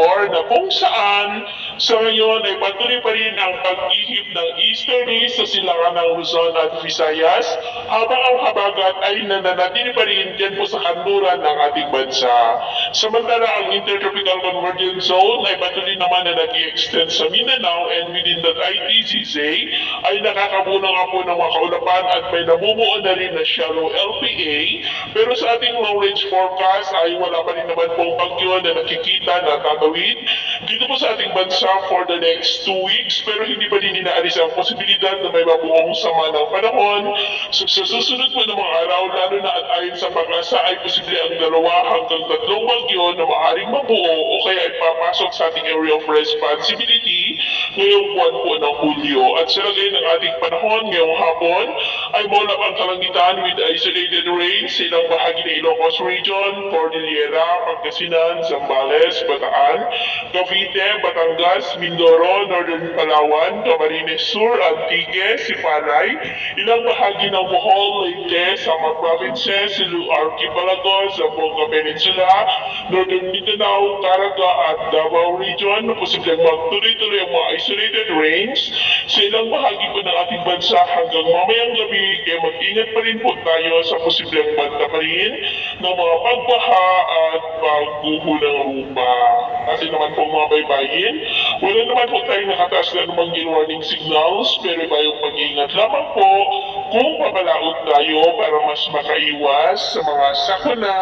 4 na kung saan sa ngayon ay patuloy pa rin ang pag-ihip ng easterly sa silangan ng Luzon at Visayas habang ang habagat ay nananatili pa rin dyan po sa kanluran ng ating bansa. Samantala ang Intertropical Convergence Zone ay patuloy naman na nag-i-extend sa Mindanao and within that ITCZ ay nakakabuo na nga po ng mga kaulapan at may namumuo na rin na shallow LPA, pero sa ating long range forecast ay wala pa rin naman pong bagyo na nakikita na tatawid dito po sa ating bansa for the next 2 weeks, pero hindi pa din inaalis ang posibilidad na may mabuong sama ng panahon. So, sa susunod po ng mga araw, lalo na at ayon sa pag-asa ay posible ang 2 hanggang 3 bagyo na maaaring mabuo o kaya ay papasok sa ating area of responsibility ngayong buwan po ng Hulyo. At sa lagay ng ating panahon ngayong hapon ay maulap ang kalangitan with isolated rain sa ilang bahagi ng Ilocos Region, Cordillera, Pangasinan, Zambales, Bataan, Cavite, Batangas, Mindoro, Northern Palawan, Camarines Sur, Antique, Sipalay, ilang bahagi ng Bohol, Leyte, Samar Provinces, Silu Archipelago, Zamboanga Peninsula, Northern Mindanao, Caraga at Davao Region na posibleng magtuloy-tuloy ang mga isolated rains sa ilang bahagi po ng ating bansa hanggang mamayang gabi, kaya mag-ingat pa rin po tayo sa posibleng banta pa rin ng mga pagbaha at pagguho ng lupa. Kasi naman po mga baybayin, wala naman po tayong nakataas na namang warning signals, pero tayong mag-ingat lamang po kung papalaot tayo para mas makaiwas sa mga sakuna